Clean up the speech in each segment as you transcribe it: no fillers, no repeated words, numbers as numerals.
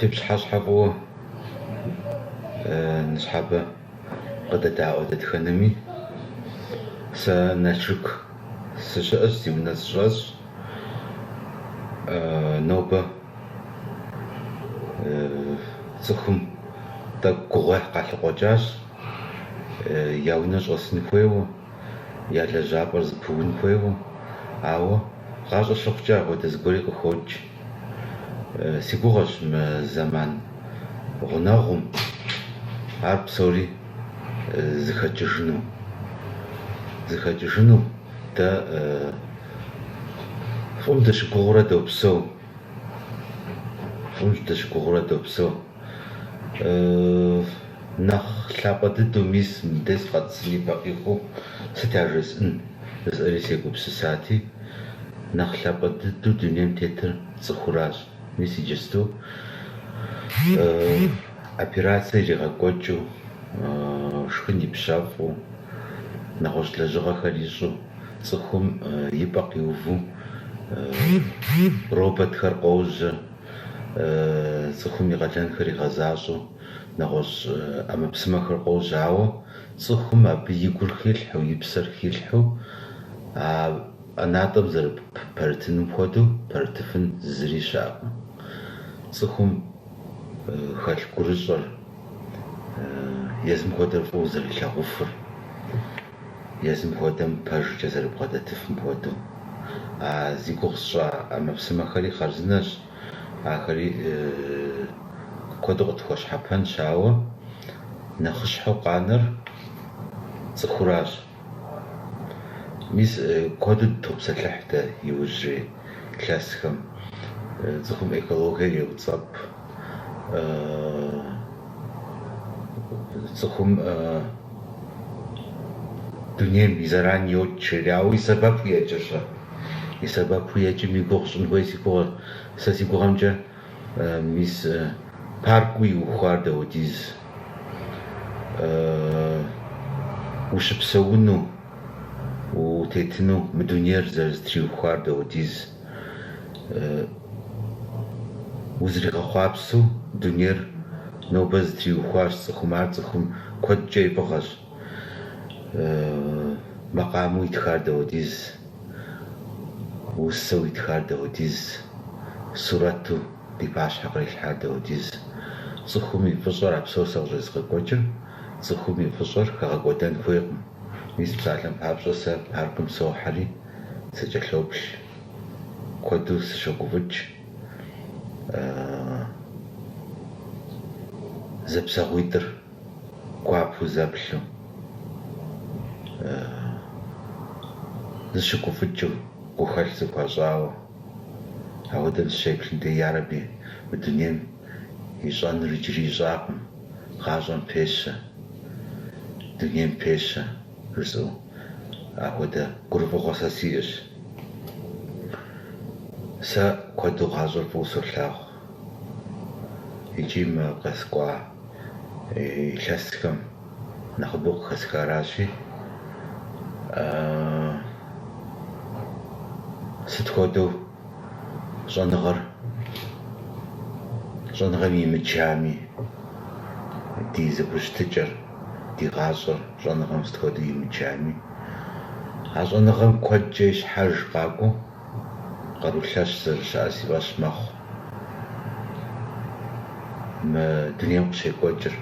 Тепшхьэшъхьэфӏэу нышъхьэбэ къыдэдаӏо дэтхэнэми сэ Налшык сыщыӏэжь сиунэ сшӏэшӏ. Нобэ цӏыхум тӏэкӏу гугъуехь къалъыкъуэкӏащ. Я унэ щӏэсын хуейуэ, я лэжьапӏэр зыпыун хуейуэ, ауэ гъащӏэ щыхъукӏэ апхуэдэ зыгуэри къыхокӏ. Си гугъэщ мы зэман гъунэгъум ар псори зыхэкӏыжыну дэ фӏым дыщыгугъыурэ допсэу. Нэхъ лъапӏэ дыдэу мис мыдэ сыкъэцӏыни бакъиху сыт яжесӏэн жысӏэри сегупсысати, нэхъ лъапӏэ дыдэу дунейм тетыр цӏыхуращ. Мис иджысту операцие иригъэкӏуэкӏыу, шхын ипщэфӏу, нэгъуэщӏ лэжьыгъэхэр ищӏу, цӏыхум и пӏэ къиуву, роботхэр къожьэ, цӏыхум и къалэнхэр игъэзащӏэу, нэгъуэщӏ ӏэмэпсымэхэр къожьэ, ауэ цӏыхум абы и гур хилъхьэу, и псэр хилъхьэу, ӏэнатӏэм зэрыпэрытыным хуэдэу пэрытыфын зыри щыӏэкъым. Цӏыхум хэлъ гурыщӏэр, езым хуэдэр фӏыуэ зэрилъагъуфыр, езым хуэдэм пэжкӏэ зэрыбгъэдэтыфым хуэдэу. Зи гугъу сщӏа ӏэмэпсымэхэри хъарзынэщ, ахэри куэду къытхуэщхьэпэнщ, ауэ нэхъыщхьэу къанэр цӏыхуращ. Мис куэду дытопсэлъыхь дэ иужьрей илъэсхэм. Цӏыхум экологиер еуцӏэп, цӏыхум дунейм и зэран йокӏри, ауэ и сэбэпу еджэщэ. И сэбэпу еджэм и гугъу щӏын хуей сэ си гугъэмкӏэ мис паркыу иухуар дэуэдиз, ущыпсэуну, утетыну мы дунейр зэрызэтриухуар дэуэдиз, узригъэхъуапсэу дунейр нобэ зытриухуащ цӏыхум. Ар цӏыхум куэдкӏэ и фӏыгъэщ. Макъамэу итхар дэуэдиз, усэу итхар дэуэдиз, сурэту ди пащхьэ кърилъхьар дэуэдиз. Цӏыхум и фӏыщӏэр, а псор сэ къыщӏезгъэкӏуэкӏыр, цӏыхум и фӏыщӏэр хэгъэкӏуэдэн хуейкъым. Мис псалъэм папщӏэ сэ паркым сохьэри сыкӏэлъоплъ, куэду сыщогуфӏыкӏ. Зэпсэгъуитӏыр гуапэу зэплъу, зыщыгуфӏыкӏыу, гухэлъ зыхуащӏауэ, ауэдэм сыщеплъын дей, ярэби мы дунейм ищӏэнур иджыри ищӏакъым, гъащӏэм пещэ, дунейм пещэ жысӏэу, ахуэдэ гурыфӏыгъуэ сэ сиӏэщ. Сэ куэду гъащӏэр фӏыуэ солъагъу. Иджы мы къэскӏуа илъэсхэм нэхъыбэу къыхэсхаращи, сыт хуэдэу щӏэныгъэм имыджами, ди зэхущытыкӏэр, ди гъащӏэр щӏэныгъэм сыт хуэдэу имыджами, а щӏэныгъэм куэдкӏэ ищхьэж къакӏуэу, къару лъэщ зэрыщыӏэр си фӏэщ мэхъу. Мы дунейм къыщекӏуэкӏыр,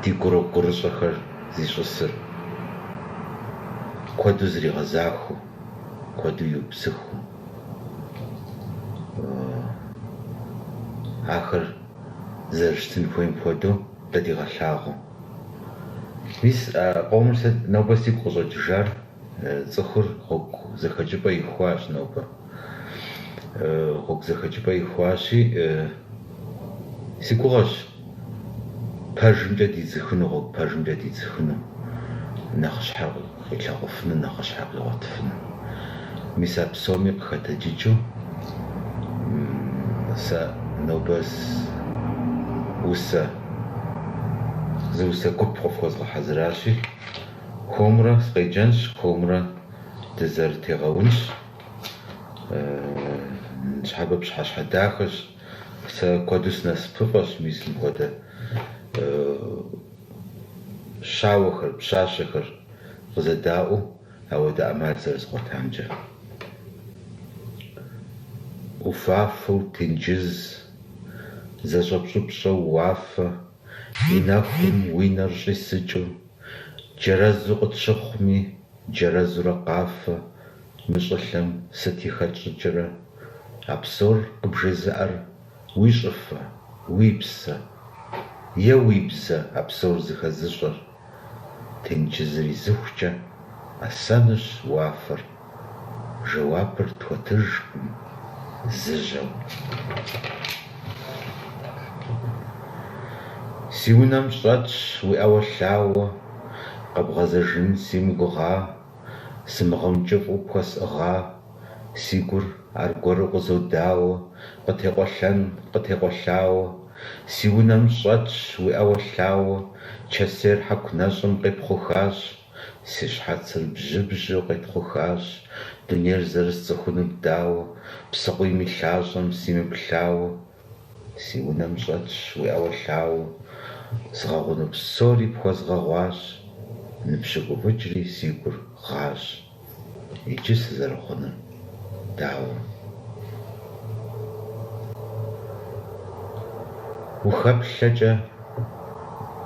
ди гурыщӏэхэр зищӏысыр, куэду зригъэзахуэу, куэду иупсыху, ахэр зэрыщытын хуейм хуэдэу дэ дигъэлъагъуэу. Мис къомыр сэ нобэ сигу къыщӏэкӏыжар, цӏыхур гъуэгу зэхэкӏыпӏэ ихуащ нобэ. Гъуэгу зэхэкӏыпӏэ ихуащи, си гугъэщ пэжымкӏэ дидзыхыну, гъуэгу пэжымкӏэ дидзыхыну, нэхъыщхьэр къилъэгъуфыну, нэхъыщхьэр къигъуэтыфыну. Мис а псоми къыхэдэджыкӏыу сэ нобэ зы усэ гуп къыфхуэзгъэхьэзыращи, хуэмурэ сыкъеджэнщ, хуэмурэ дызэрытегъэунщ. Щхьэбэ пщыхьэщхьэ дахэщ, Кодус насыпыфӏэщ мис мыпхуэдэ щауэхэр, пщащэхэр къызэдаӏуэу ауэдэ ӏэмал зэрызгъуэтамкӏэ. Ӏуфафэу тенджыз, зэщӏэпщӏыпщӏэу уафэ, и нэхум уи нэр щӏисыкӏыу, джэрэзу къытщыхъуми, джэрэзурэ къафэ, мыщӏылъэм сыти хэт щӏыкӏэрэ, а псор къыбжезыӏэр уи щӏыфэ, уи псэ, е уи бзэ а псор зыхэзыщӏэр. Тенджызыр изыхукӏэ ӏэсэнущ уафэр, жэуапыр тхуэтыжкъым зыжьэу. Си унэм щӏэтщ уиӏэуэ лъауэ, къэбгъэзэжын симыгугъа, сымыгъэункӏыфӏу пхуэсӏыгъа, си гур аргуэру къызодауэ, къытекъуэлъэн къытекъуэлъауэ. Си унэм щӏэтщ уиӏэуэ лъауэ, чэсейр хьэку нэщӏым къепхъухащ, си щхьэцыр бжьыбжьу къетхъухащ, дунейр зэрысцӏыхуну дауэ, псыкъуийм и лъащӏэм симыплъауэ. Си унэм щӏэтщ уиӏэуэ лъауэ, згъэгъуну псори пхуэзгъэгъуащ, ныпщыкӏуфӏыкӏри си гур гъащ. Иджы сызэрыхъунур дауэ? Ухэплъэкӏэ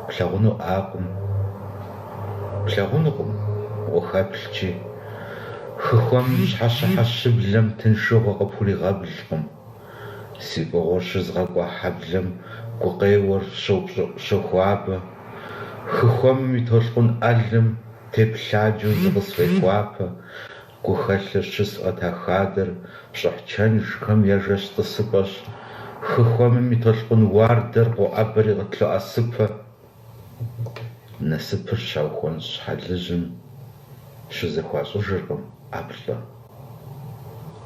плъагъуну ӏакъым, плъагъунукъым ухэплъкӏи, хыхуэм щхьэщыхьэщыблэм тыншыгъуэ къыпхуригъэблкъым. Си пӏыгъуэр щызгъэкӏуа хьэблэм гукъеуэр щохуабэ, хыхуэмым и толъкъун ӏэлым теплъаджэу зыкъысфӏехуапэ, гухэлъыр щысӏэта хадэр пщӏыхь-чэнжхэм я жэщ тӏысыпӏэщ, хыхуэмым и толъкъун уардэр къоӏэбэри къытлъоӏэсыпэ. Насыпыр щаухуэн щхьэлыжьым щызэхуащӏыжыркъым ӏэплӏэ.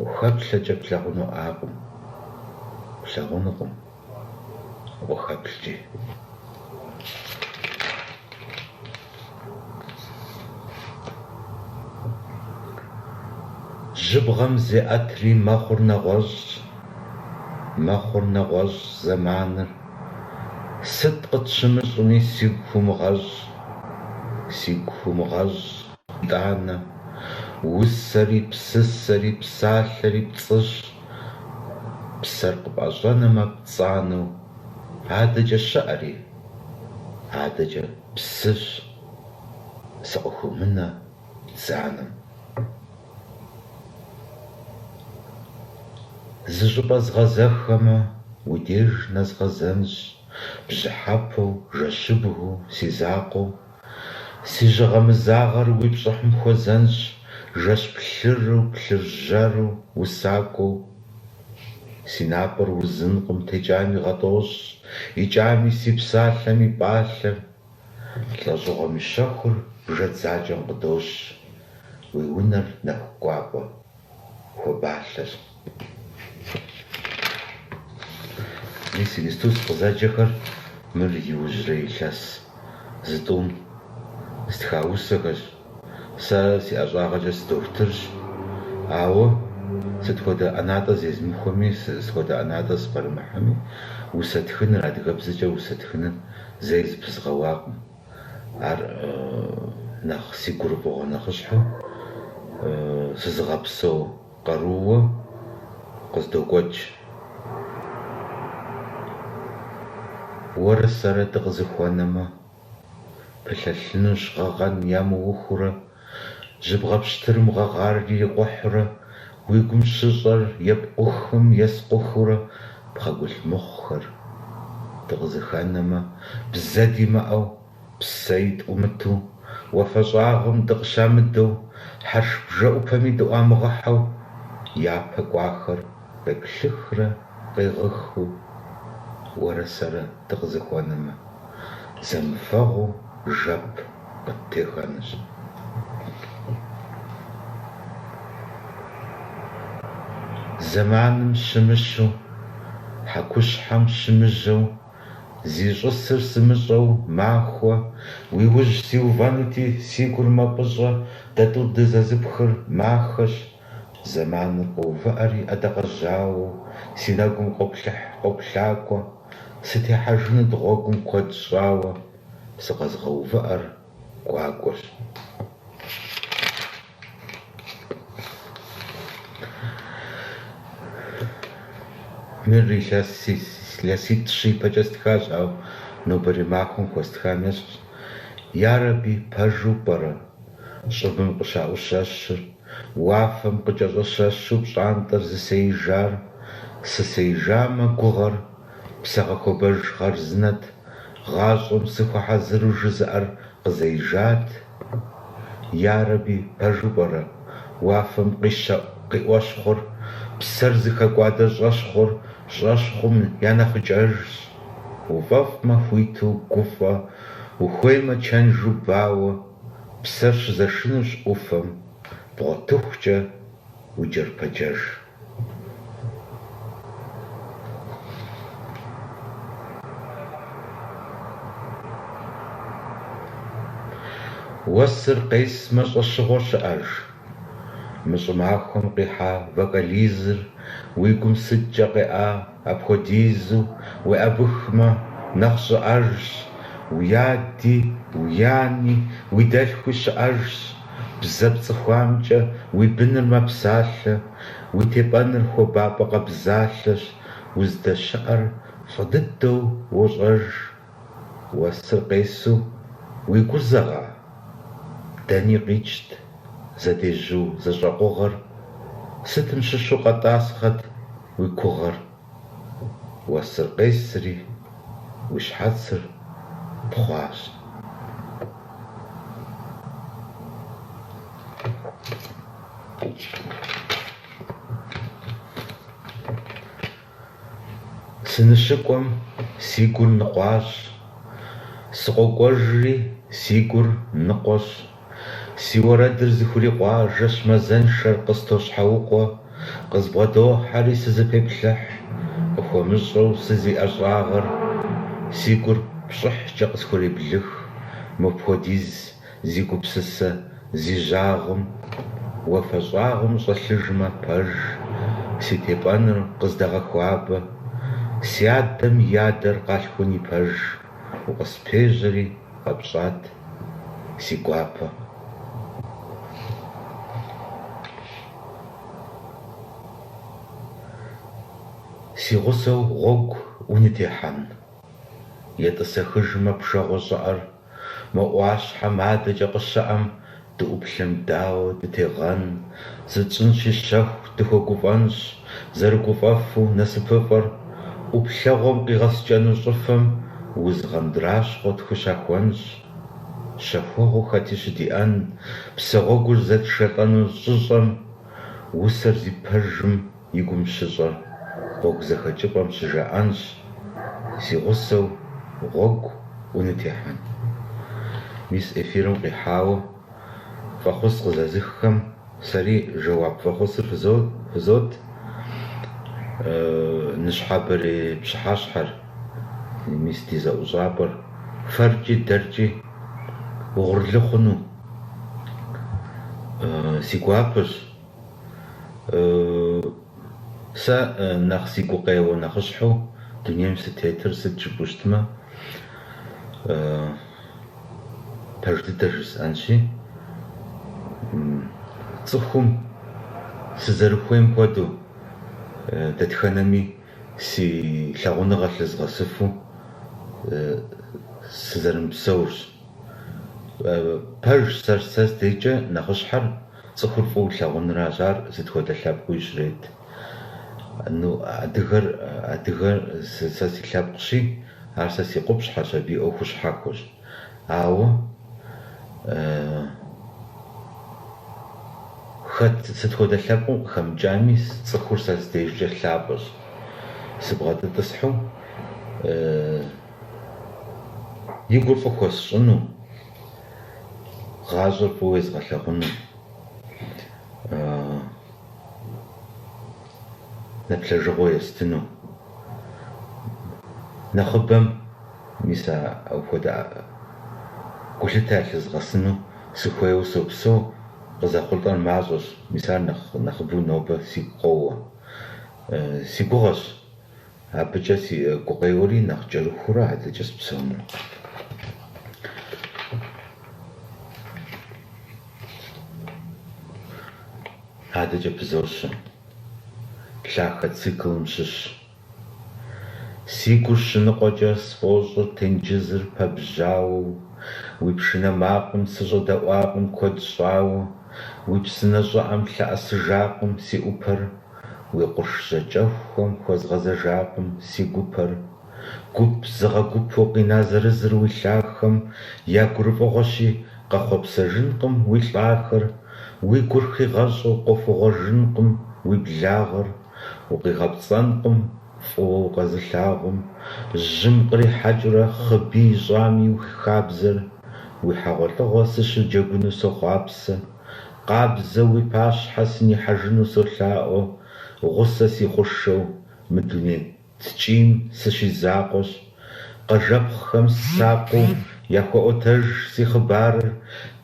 Ухэплъэкӏэ плъагъуну ӏакъым, плъагъунукъым ухэплъкӏи. Жьыбгъэм зеӏэтри мэхъур нэгъуэщӏ зэманыр. Сыт къытщымыщӏми сигу хумыгъэщӏ итӏанэ. Усэри псысэри псалъэри пцӏыщ, псэр къыпӏэщӏэнумэ пцӏанэу. Адэкӏэ щыӏэри, адэкӏэ псыщ, сыкъыхуэмынэ дзанэм. Зы щӏыпӏэ згъэзэхэмэ, уи деж нэзгъэзэнщ, бжьыхьэпэу, жэщыбгъу, си закъуэу. Си жьыгъэмызагъэр уи пщӏыхьым хуэзэнщ, жэщ плъыру, плъыржьэру, усакӏуэу. Си напӏэр узынкъым, текӏами гъэтӏощӏ, икӏами си псалъэм и пӏалъэм. ЛӀэщӀыгъуэм и щэхур бжэдзаджэм къыдощ, уи унэр нэху кӏуапӏэ хуэбалъэщ. Мис Иристус къызэджэхэр мыр иужьрей илъэс зытӏум стха усэхэщ. Сэ си ӏэщӏагъэкӏэ сыдохутырщ, ауэ сыт хуэдэ ӏэнатӏэ зезмыхуэми, сыт хуэдэ ӏэнатӏэ сыпэрымыхьэми, усэ тхыныр, адыгэбзэкӏэ усэ тхыныр зэи зыпызгъэуакъым. Ар нэхъ си гурыфӏыгъуэ нэхъыщхьэу сызыгъэпсэу къарууэ къыздокӏуэкӏ. Уэрэ сэрэ дыкъызыхуэнэмэ, пылъэлъынущ гъэгъэн ямыухурэ, жьыбгъэ пщтырым гъэгъар ирикъухьурэ, уи гум щыщӏэр епкъухым ескъухурэ, бгъэгулъ мыхъухэр дыкъызыхэнэмэ, бзэ димыӏэу, псэи тӏумыту, уафэщӏагъым дыкъыщамыдэу, хьэрш бжэӏупэми дыӏуамыгъыхьэу, япэ кӏуахэр къеплъыхрэ къегъыхыу, уэрэ сэрэ дыкъызыхуэнэмэ, зэмыфэгъуу жэп къыттехэнущ. Зэманым щымыщу, хьэкущхьэм щымыжьэу, зи щӏысыр сымыщӏэу махуэ, уи ужь сиувэнути, си гур мэпӏыщӏэ, дэ тӏу дызэзыпхыр махэщ. Зэманыр къоувыӏэри ӏэдакъэжьауэ, си нэгум къоплъхьакӀуэ, сытехьэжыну дыгъуэгум куэд щӀауэ, сыкъэзгъэувыӀэр гуакӀуэщ. Мыр илъэситӀ щипэкӀэ стхащ, ауэ нобэрей махуэм хуэстхам ещхьщ. Ярэби пэжу пӀэрэ щӀыбым къыщаӀущэщыр, уафэм къыкӀэщӀэщэщу пщӀантӀэр зысеижар, сысеижамэ гугъэр, псэ къыхуэбэж хъарзынэт, гъащӀэм сыхуэхьэзыру жызыӀэр къызеижат. Ярэби пэжу пӀэрэ уафэм къиӀуэщхъур, псэр зыхэкӀуадэ щӀэщхъум я нэхъыкӀэжщ. УфӀэфӀмэ хуиту гуфӀэ, ухуеймэ чэнжу бауэ, псэр щызэшынущ Ӏуфэм, бгъуэтыхукӀэ уджэрпэджэж. Уэсыр къесмэ щӀэщыгъуэ щыӀэж. Мы щӀымахуэм къихьа вокализыр уи гум сыткӀэ къеӀа, апхуэдизу уеӀэбыхмэ нэхъ щӀыӀэжщ. Уяди, уяни, уи дэлъхуи щыӀэжщ. Бзэ пцӀыхуамкӀэ уи быныр мэпсалъэ, уи тепӀэныр хуабапӀэ къабзалъэщ. УздэщыӀэр лӀы дыдэу уощӀэж. Уэсыр къесу уи гур зэгъа? Дэни къикӀт зэдежьу зэщӀэкъугъэр. Сытым щыщу къэтӀасхъэт уи кугъэр. Уэсыр къесри уи щхьэцыр пхъуащ. СыныщыкӀуэм си гур ныкъуащ, сыкъокӀуэжри си гур ныкъуэщ. Си уэрэдыр зыхурикъуажэщ, мэзэншэр къыстощхьэукъуэ. Къызбгъэдохьэри сызыпеплъыхь, къыхуэмыщӀэу сызиӀэ щӀагъыр. Си гур пщӀыхькӀэ къысхуреблых, мыпхуэдиз зи гупсысэ зи жьагъым. УафэщӀагъым щӀэлъыжмэ пэж, си тепӀэныр къыздэгъэхуабэ. Си адэм и адэр къалъхун и пэж, укъыспежьэри къэпщӀат си гуапэ. Си гъусэу гъуэгу унытехьэн. Етӏысэхыжмэ пшэгъуэ щӀыӀэр, мо Ӏуащхьэм адэкӀэ къыщыӀэм дыӀуплъым дауэ дытегъэн. ЗытщӀынщи щэху дыхуэгуфӀэнщ, зэрыгуфӀэфу насыпыфӀэр. Ӏуплъэгъуэм къигъэскӀэну щӀыфэм узгъэндращхъуэ тхущахуэнщ. Щэхуэгъуэ хэти щыдиӀэн, псыгъуэгур зэтшэлӀэну щӀыщӀэм, усэр зи пэжым и гум щыщӀэр гъуэгу зэхэкӀыпӀэм щыжаӀэнщ. Си гъусэу гъуэгу унытехьэн. Мис эфирым къихьауэ фӀэхъус къызэзыххэм сэри жэуап фӀэхъусыр фызот. Ныщхьэбэрей пщыхьэщхьэр, мис ди зэӀущӀапӀэр фэркӀи дэркӀи угъурлы хъуну си гуапэщ. Сэ нэхъ си гукъеуэ нэхъыщхьэу дунейм сытетыр сыт жыпӀэу щытмэ, пэж дыдэ жысӀэнщи, цӀыхум сызэрыхуейм хуэдэу дэтхэнэми си лъагъуныгъэ лъызгъэсыфу сызэрымыпсэурщ. Пэж сэ здекӀэ нэхъыщхьэр цӀыхур фӀыуэ лъагъуныращ, ар сыт хуэдэ лъэпкъыуи щрет. Адыгэр сэ си лъэпкъщи, ар сэ си къупщхьэщ, абы и Ӏуэхур щхьэхуэщ. Ауэ хэт сыт хуэдэ лъэпкъым къыхэмыкӀами, цӀыхур сэ здежкӀэ лъапӀэщ. СыбгъэтӀысхьу и гур фӀы хуэсщӀыну, гъащӀэр фӀыуэ езгъэлъэгъуну, нэплъэжыгъуэ естыну, нэхъыбэм мис апхуэдэ гулъытэ ялъызгъэсыну сыхуейуэ сопсэу. КъызэхъулӀэр мащӀэщ, мис ар нэхъыбэу нобэ сигу къоуэ. си гугъэщ абыкӀэ си гукъеуэри нэхъ кӀэрыхуурэ адэкӀэ спсэуну. АдэкӀэ пызощэ лъахэ циклым щыщ. Си гур щыныкъуэкӀэ сфӀощӀыр тенджызыр пэбжьауэ, уи пшынэ макъым сыщӀэдэӀуакъым куэд щӀауэ, уи псынэ щӀыӀэм лъэӀэсыжакъым си Ӏупэр, уи къурш жьакӀэхухэм хуэзгъэзэжакъым си гупэр. Гуп зыгъэгупу къина зырызыр уи лъахэм, я гурыфӀыгъуэщи къэхъуэпсэжынкъым уи лӀахэр, уи гур хигъэщӀу къыхугъуэжынкъым уи благъэр, укъигъэпцӀэнкъым фӀыуэ укъэзылъагъум, жьым кърихьэкӀрэ хъыбий ищӀами уи хабзэр, уи хьэгъуэлӀыгъуэ сыщыджэгуну сохъуапсэ, къабзэ уи пащхьэ сынихьэжыну солъаӀуэ, гъусэ си хъушэу мы дуней ткӀийм сыщизакъуэщ, къэжэпхъхэм сакъыу яхуэӀуэтэж си хъыбарыр,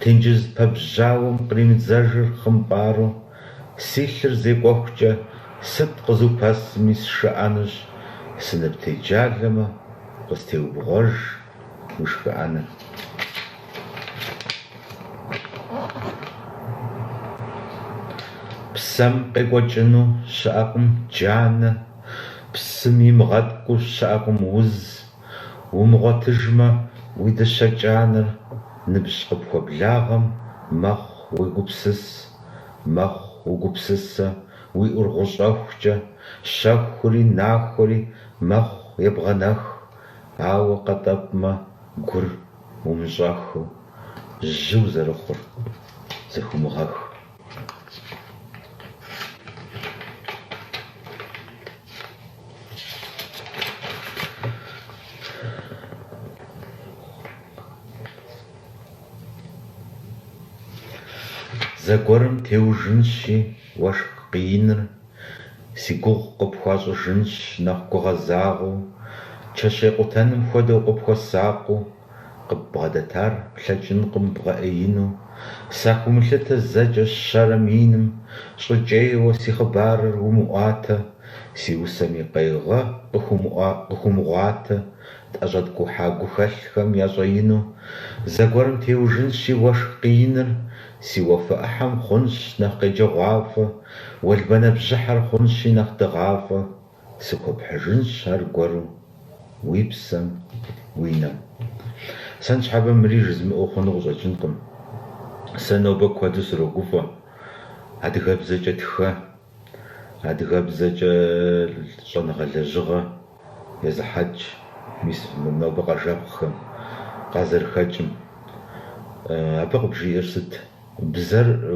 тенджыз пэбжьауэм къримыдзэжыр хъымпӀару, си лъыр зекӀуэхукӀэ сыт къызупэсми сшыӀэнущ, сыныптеджалэмэ къыстеубгъуэж уи шхыӀэныр. Псэм къекӀуэкӀыну щыӀэкъым джанэ, псым имыгъэткӀуу щыӀэкъым уз, умыгъуэтыжмэ уи дыщэ кӀанэр, ныбжь къыпхуэблагъэм мэхъу уегупсыс, мэхъу угупсысэ уи Ӏур гъущӀэхукӀэ, щэхури нахуэри мэхъу ебгъэнэх, ауэ къэтӀэпӀмэ гур умыщӀэхыу, жьы узэрыхъур зэхумыгъэх. Зэгуэрым теужынщи уэшх къиныр, си гугъу къыпхуащӀыжынщ нэхъ гугъэзагъэу, чэщей къутэным хуэдэу къыпхуэсакъыу, къыббгъэдэтар плъэкӀынкъым бгъэӀеину, сахуэмылъытэ зэкӀэ щэрэм иным, щӀыкӀейуэ си хъыбарыр умыӀуатэ, си усэм и къегъэ къыхумыгъуатэ, тӀэщӀэткӀухьа гухэлъхэм ящӀэину. Зэгуэрым теужынщи уэшх къиныр, си уафэӀыхьэм хъунщ нэхъ къеджэгъуафэ, уэлбанэ бжьыхьэр хъунщи нэхъ дыгъафэ, сыхуэпхьыжынщ аргуэру уи псэм, уи нэм. Сэ ntщхьэпэ мыри жызмыӀэу хъуну къыщӀэкӀынкъым. Сэ нобэ куэду срогуфӀэ. АдыгэбзэкӀэ тхэ, адыгэбзэкӀэ щӀэныгъэ лэжьыгъэ езыхьэкӀ, мис нобэ къэжэпхъхэм къазэрыхэкӀым. Абы къыбжиӀэр сыт? Бзэр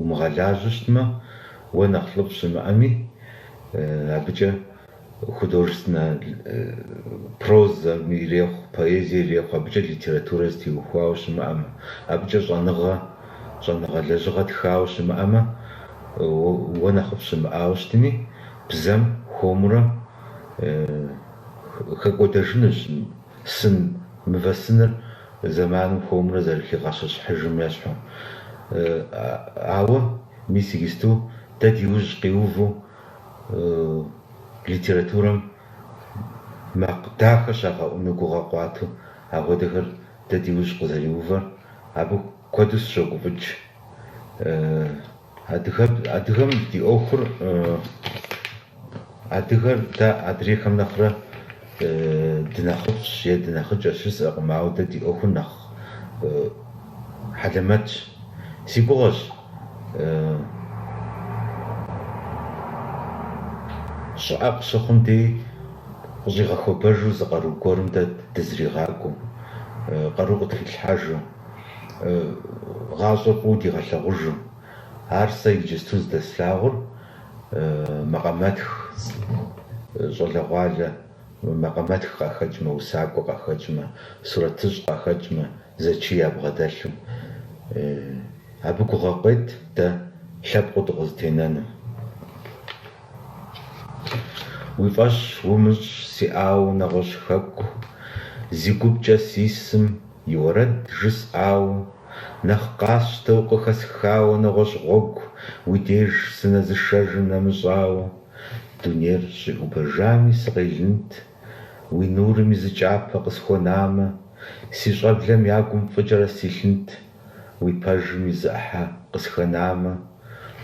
умыгъэлажьэу щытмэ, уэ нэхъ лӀыфӀ щымыӀэми, абыкӀэ художественнэ прозэ ирехъу, поэзие ирехъу, абыкӀэ литературэ зытеухуауэ щымыӀэмэ, абыкӀэ щӀэныгъэ лэжьыгъэ тхауэ щымыӀэмэ, уэ нэхъыфӀ щымыӀауэ щытми, бзэм хуэмурэ хэкӀуэдэжынущ сын, мывэ сыныр зэманым хуэмурэ зэрыхигъэщэщхьыжым ещхьу. Ауэ мис иджысту дэ ди ужь къиуву литературэм макъ дахэ щагъэӀуну гугъэ къуату, апхуэдэхэр дэ ди ужь къызэриувэр, абы куэду сыщогуфӀыкӀ. Адыгэм ди Ӏуэхур, адыгэр дэ адрейхэм нэхърэ дынэхъыфӀщ е дынэхъыкӀэщ жысӀэкъым, ауэ дэ ди Ӏуэхур нэхъ хьэлэмэтщ. Си гугъэщ щӀыӀэ къыщыхъум дей къыщӀигъэхуэбэжу зы къару гуэрым дэ дызригъакӀуэу, къару къытрилъхьэжу, гъащӀэ фӀыуэ дигъэлъэгъужу. Ар сэ иджысту здэслъагъур макъамэтх, щӀалэгъуалэ макъамэтх къахэкӀмэ, усакӀуэ къахэкӀмэ, сурэтыщӀ къахэкӀмэ, зэчий ябгъэдэлъу, абы гугъэ къет дэ лъэпкъыу дыкъызытенэну. Уи фӀэщ умыщӀ сиӀауэ нэгъуэщӀ хэку, зи гупкӀэ сисым и уэрэд жысӀауэ, нэхъ къасщтэу къыхэсхауэ нэгъуэщӀ гъуэгу, уи деж сынэзышэжу нэмыщӀауэ, Дунейр щӏиӏубэжами сыкъелынт, уи нурым и зы кӏапэ къысхуэнамэ, си щӏэблэм я гум фӏыкӏэрэ силъынт, уи пэжым и зы ӏыхьэ къысхэнамэ,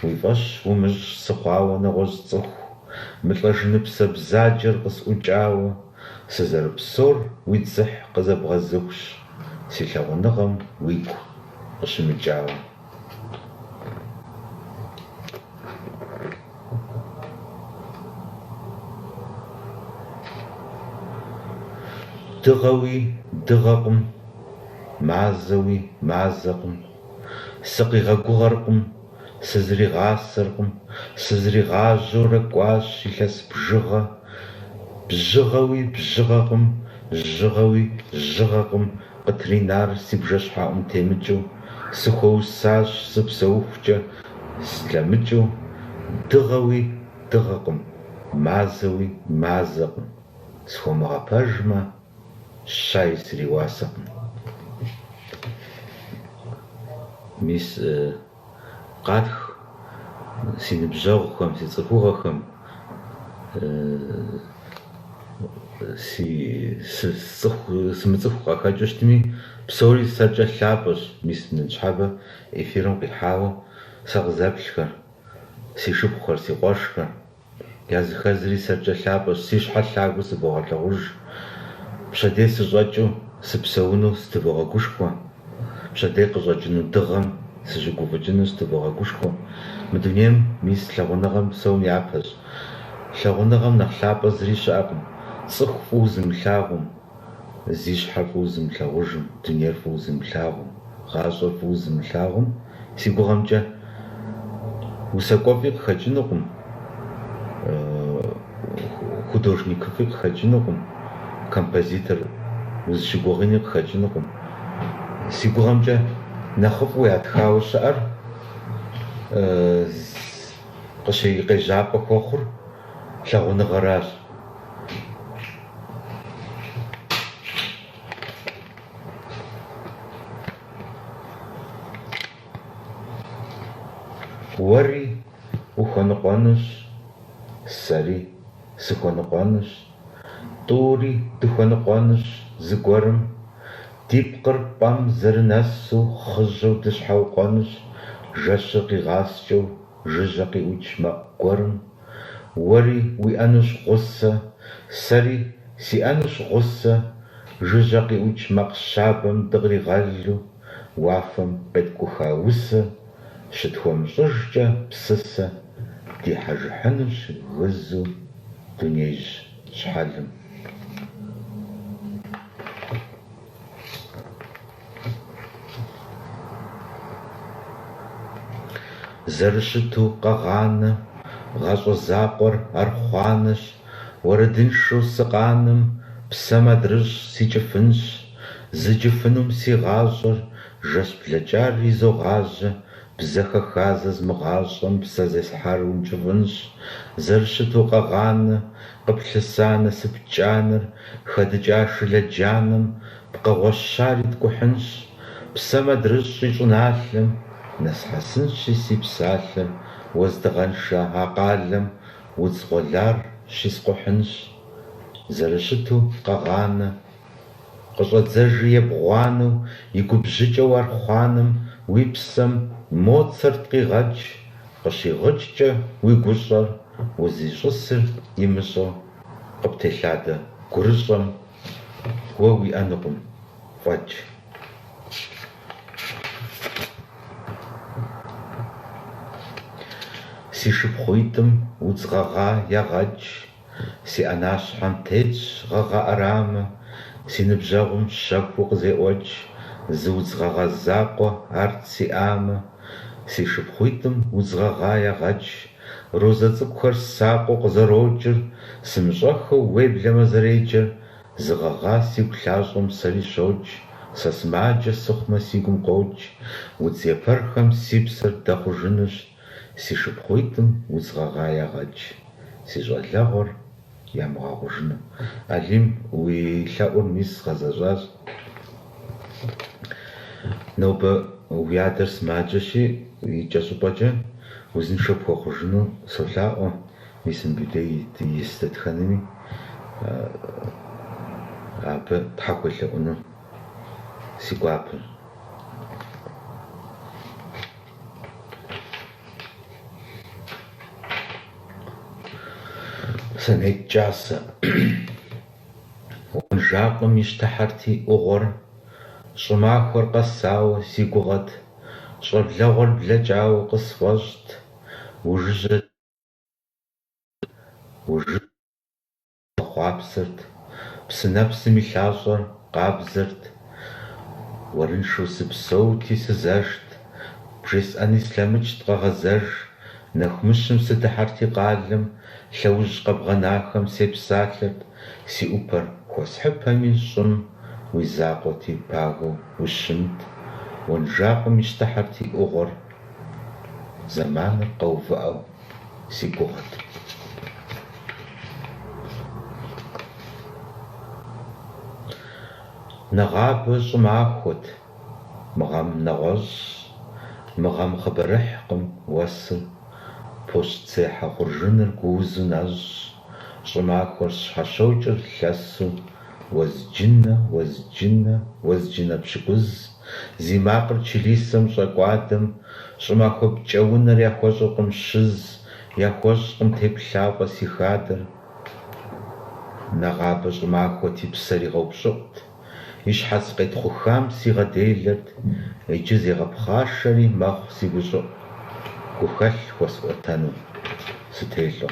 уи фӏэщ умыщӏ сыхъуауэ нэгъуэщӏ цӏыху, мы лӏэжыныпсэ бзаджэр къысӏукӏауэ, сызэрыпсор уи дзыхь къызэбгъэзыхущ, си лъагъуныгъэм уигу къыщымыкӏауэ. Дыгъэуи дыгъэкъым, мазэуи мазэкъым, сыкъигъэгугъэркъым, сызригъасэркъым, сызригъажьэурэ кӏуащ илъэс бжыгъэ. Бжыгъэуи бжыгъэкъым, жьыгъэуи жьыгъэкъым, къытринар си бжэщхьэӏум темыкӏыу, сыхуэусащ сыпсэухукӏэ слъэмыкӏыу. Дыгъэуи дыгъэкъым, мазэуи мазэкъым, схуэмыгъэпэжмэ, щаи сриуасэкъым. Мис къатх си ныбжьэгъухэм, си цӏыхугъэхэм, сымыцӏыху къахэкӏыщтми, псори сэркӏэ лъапӏэщ. Мис нын щхьэбэ эфирым къихьауэ сэ къызэплъхэр, си шыпхъухэр, си къуэшхэр языхэзри сэркӏэ лъапӏэщ. Си щхьэ лъагэу сыбогъэлъэгъуж, пщэдей сыщӏэкӏыу сыпсэуну стывогъэгушхуэ, пщэдей къыщӏэкӏыну дыгъэм сыщыгуфӏыкӏыну стывогъэгушхуэ. Мы дунейм мис лъагъуныгъэм псом япэщ. Лъагъуныгъэм нэхъ лъапӏэ зыри щыӏэкъым. Цӏыху фӏыуэ зымылъагъум, зи щхьэ фӏыуэ зымылъагъужым, дунейр фӏыуэ зымылъагъум, гъащӏэр фӏыуэ зымылъагъум, си гугъэмкӏэ усакӏуэфӏи къыхэкӏынукъым, художникыфӏи къыхэкӏынукъым, композитор узыщыгугъыни къыхэкӏынукъым. Си гугъэмкӏэ нэхъыфӏу ятхауэ щыӏэр къежьапӏэ хуэхъур лъагъуныгъэращ. Уэри ухуэныкъуэнущ, сэри сыхуэныкъуэнущ, тӏури дыхуэныкъуэнущ зыгуэрым, ди пкъыр пӏэм зэрынэсу хъыжьэу дыщхьэукъуэнущ, жэщыр къигъаскӏэу жыжьэ къиӏукӏ мэӏу гуэрым. Уэри уиӏэнущ гъусэ, сэри сиӏэнущ гъусэ, жыжьэ къиӏукӏ мэкъ щабэм дыкъригъэлу, уафэм къеткӏуха усэ, щытхуэмыщӏыжкӏэ псысэ, дихьэжыхьынущ гызу дунеижь щхьэлым. Зэрыщыту къэгъанэ, гъащӏэ закъуэр архъуанэщ, уэрэдыншэу сыкъанэм, псэм адрыщ си кӏыфынщ, зы кӏыфынум си гъащӏэр, жэщ блэкӏар изогъажьэ, бзэ хэха зэзмыгъащӏэм, псэ зесхьар ункӏыфӏынщ. Зэрыщыту къэгъанэ, къыплъыса насып кӏанэр, хэдыкӏа шылэ джанэм, пкъэгъуэщари ткӏухьынщ, псэм адрыщ щӏищӏыналъэм, нэсхьэсынщи си псалъэм, уэздыгъэншэ а къалэм, удз къуэлар щискъухьынщ. Зэрыщыту къэгъанэ, къыщӏэдзэжри ебгъуанэу, и губжьыкӏэу архъуанэм, уи псэм Моцарт къигъэкӏ, къыщигъыкӏкӏэ уи гущӏэр, узищӏысыр имыщӏэу къыптелъадэ гурыщӏэм уэ уиӏэнукъым, фӏэкӏ. Си шыпхъуитӏым удз гъэгъа ягъэкӏ, си ӏэнащхьэм тетщ гъэгъа ӏэрамэ, си ныбжьэгъум щэхуу къызеӏуэкӏ, зы удз гъэгъа закъуэ арт сиӏамэ. Си шыпхъуитӏым удз гъэгъа ягъэкӏ, розэ цӏыкӏухэр сакъуэу къызэрокӏыр, сымыщӏэхыу уеблэмэ зэреджэр, зы гъэгъа сигу лъащӏэм сэри щокӏ, сэ сымаджэ сыхъумэ си гум къокӏ, удз епэрхэм си псэр дэхъужынущ, си шыпхъуитӏым удз гъэгъа ягъэкӏ, си щӏалэгъуэр ямыгъэгъужыну. Алим уи лъэӏур мис гъэзэщӏащ. Нобэ уи адэр сымаджэщи, и кӏэ щӏыпӏэкӏэ узыншэ пхуэхъужыну солъаӏуэ. мис мыбдеи истэтхэнэми абы тхьэхуэлъэӏуну си гуапэ. Санет кӏасэ. Жакъым ищтыхьэрти ӏугъуэр, щӏымахуэр къэсауэ си гугъэт, щӏэблэгъуэр блэкӏауэ къысфӏэщӏт, ужыжьэ хъуапсэрт, псынэпсым и лъащӏэр къабзэрт, уэрыншэу сыпсэути сызэжт, бжесӏэни слъэмыкӏт къэгъэзэж, нэху-мыщым сыдыхьэрти къалэм, лъэужь къэбгъэнахэм сепсалъэрт, си ӏупэр хуэсхьыпэми щӏым уи закъуэти пагэу ущымт, уэнжакъым ищтыхьэрти ӏугъуэр, зэманыр къэувыӏэу си гугъэт. Нэгъабэ щӏымахуэт, мы гъэм нэгъуэщӏ, мы гъэм хъыбарыхькъым уэсыр, пощтсехьэ хъуржыныр гуузу нэщӏ, щӏымахуэр щхьэщокӏыр лъэсу, уэзджынэ пщыкӏуз, зи макъыр чылисэм щӏэкӏуадэм, щӏымахуэ пкӏэунэр яхуэщӏыркъым щыз, яхуэщӏкъым теплъапӏэ си хадэр. Нэгъабэ щӏымахуэти псэр игъэупщӏыӏут, и щхьэц къетхъухам сигъэделэрт, иджы зегъэпхъашэри мэхъу си гущӏыӏу, гухэлъ хуэсӏуэтэну сытелъу.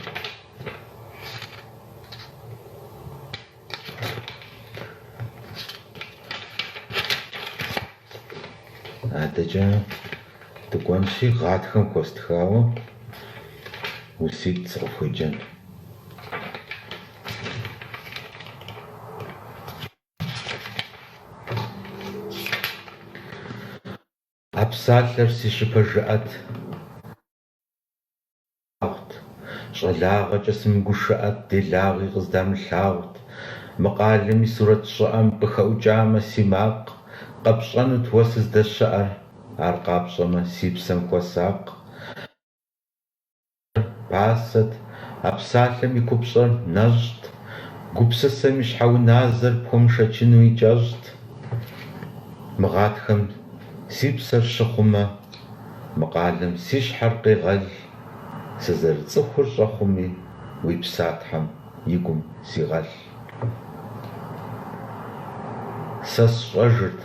Адэкӏэ дыкӏуэнщи, гъатхэм хуэстхауэ уситӏ сыкъыхуеджэн. А псалъэр си щыпэ жыӏэт, щӏалагъэкӏэ сымыгушыӏэт, делагъи къыздамылъагъут, мы къалэм и сурэт щӏыӏэм къыхэӏукӏамэ си макъ, къэпщӏэнут уэ сыздэщыӏэр, ар къапщӏэмэ си псэм хуэсакъ. Пасэт, а псалъэм и купщӏэр нэщӏт, гупсысэм и щхьэуназэр пхуэмышэчыну икӏэщӏт. Мы гъатхэм си псэр щыхъумэ, мы къалэм си щхьэр къегъэл, сызэрыцӏыхур щӏэхъуми, уи псатхьэм и гум сигъэлъ. Сэ сщӏэжырт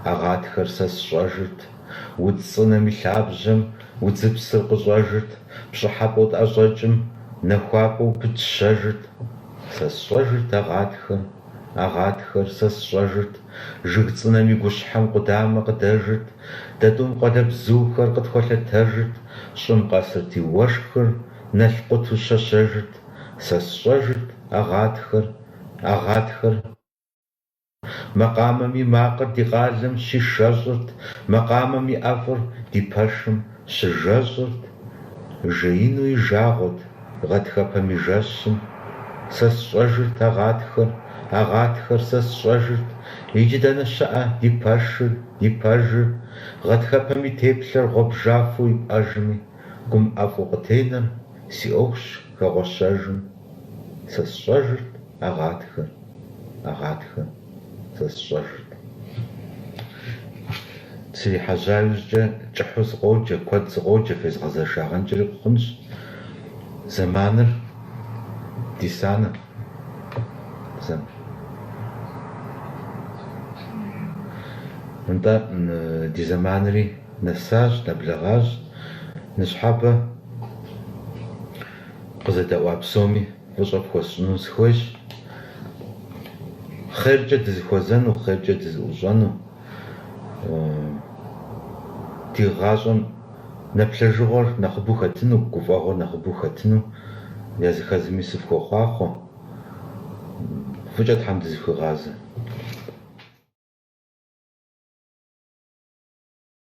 агъатхэр сэ сщӏэжырт, удз цӏынэм и лъабжьэм удзыпсыр къыщӏэжырт, пщӏыхьэпӏэу тӏэщӏэкӏым нэхуапӏэу пытщэжырт. Сэ сщӏэжырт агъатхэр сэ сщӏэжырт, жыг цӏынэм и гущхьэм къудамэ къыдэжырт, дэтӏум къуалэбзухэр къытхуэлъэтэжырт, щӏым къэсырти уэшхыр налъкъуту щэщэжырт. Сэ сщӏэжырт агъатхэр макъамэм и макъыр ди къалэм щишэщӏырт, макъамэм и ӏэфӏыр ди пэшым щыжэщӏырт. Жеину и жагъуэт гъатхэпэм и жэщым. Сэ сщӏэжырт агъатхэр сэ сщӏэжырт, иджы дэнэ щыӏэ ди пэжыр, гъатхэпэм и теплъэр гъуэбжафэу ипӏэжми, гум ӏэфӏу къытенэр си ӏуэхущ хэгъуэщэжым. Сэ сщӏэжырт агъатхэр сэ сщӏэжырт. Срихьэжьа иужькӏэ кӏыхьу сыкъоджэ, куэд сыкъоджэ, фезгъэзэшагъэнкӏэри хъунщ. Зэманыр ди санэ. Нтӏэ ди зэманри нэсащ, нэблэгъащ, ныщхьэбэ къызэдэӏуа псоми фӏыщӏэ пхуэсщӏыну сыхуейщ. Хъеркӏэ дызыхуэзэну, хъеркӏэ дызыӏущӏэну, ди гъащӏэм нэплъэжыгъуэр нэхъыбэу хэтыну, гуфӏэгъуэр нэхъыбэу хэтыну языхэзми сыфхуэхъуахъуэ. Фӏыкӏэ Тхьэм дызыхуигъазэ.